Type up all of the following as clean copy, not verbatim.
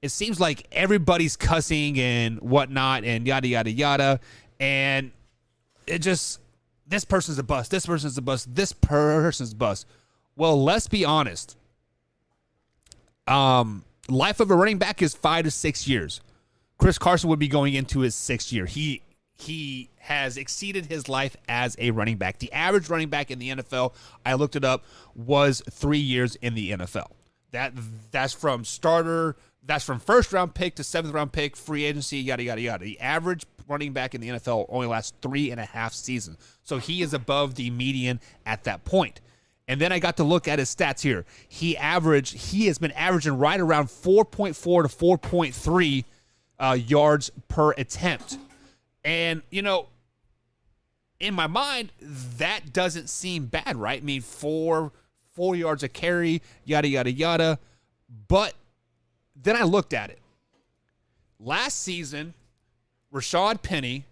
it seems like everybody's cussing and whatnot and yada, yada, yada. And it just, this person's a bust. This person's a bust. This person's a bust. Well, let's be honest. Life of a running back is 5 to 6 years. Chris Carson would be going into his 6th year. He has exceeded his life as a running back. The average running back in the NFL, I looked it up, was 3 years in the NFL. That's from starter, that's from first round pick to 7th round pick, free agency, yada, yada, yada. The average running back in the NFL only lasts 3.5 seasons. So he is above the median at that point. And then I got to look at his stats here. He has been averaging right around 4.4 to 4.3 yards per attempt. And, you know, in my mind, that doesn't seem bad, right? I mean, 4 yards a carry, yada, yada, yada. But then I looked at it. Last season, Rashad Penny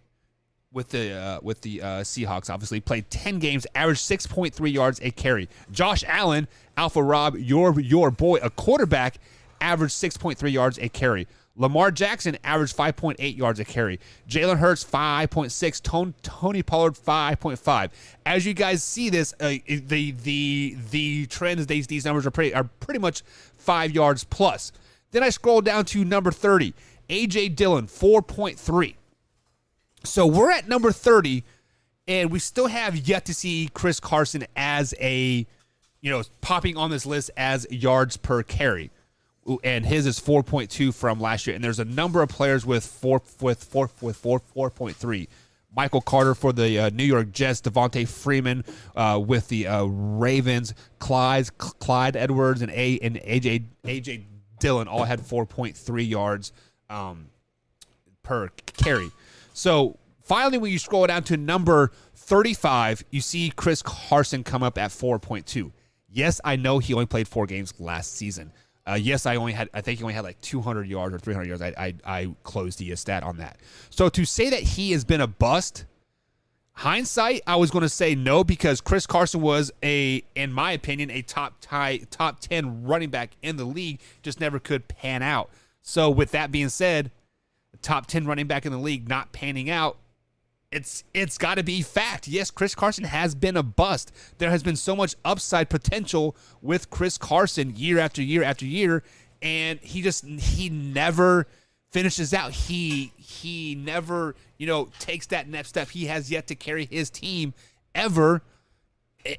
with the Seahawks, obviously, played 10 games, averaged 6.3 yards a carry. Josh Allen, Alpha Rob, your boy, a quarterback, averaged 6.3 yards a carry. Lamar Jackson averaged 5.8 yards a carry. Jalen Hurts 5.6. Tony Pollard 5.5. As you guys see this, the trends, these numbers are pretty much 5 yards plus. Then I scroll down to number 30, A.J. Dillon 4.3. So we're at number 30, and we still have yet to see Chris Carson as popping on this list as yards per carry. And his is 4.2 from last year. And there's a number of players with 4.3. Michael Carter for the New York Jets, Devontae Freeman with the Ravens, Clyde Edwards, and AJ Dillon all had 4.3 yards per carry. So finally, when you scroll down to number 35, you see Chris Carson come up at 4.2. Yes, I know he only played 4 games last season. Yes, I think he only had like 200 yards or 300 yards. I closed the stat on that. So to say that he has been a bust, hindsight, I was going to say no, because Chris Carson was in my opinion, a top 10 running back in the league, just never could pan out. So with that being said, top 10 running back in the league not panning out, it's got to be fact. Yes, Chris Carson has been a bust. There has been so much upside potential with Chris Carson year after year after year, and he never finishes out. He never, takes that next step. He has yet to carry his team ever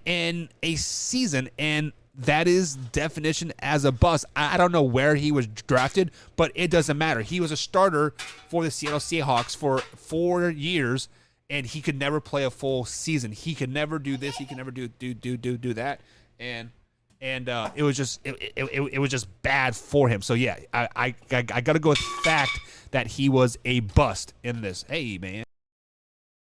in a season, and that is definition as a bust. I don't know where he was drafted, but it doesn't matter. He was a starter for the Seattle Seahawks for 4 years, and he could never play a full season. He could never do this. He could never do that, and it was just bad for him. So yeah, I got to go with the fact that he was a bust in this. Hey man.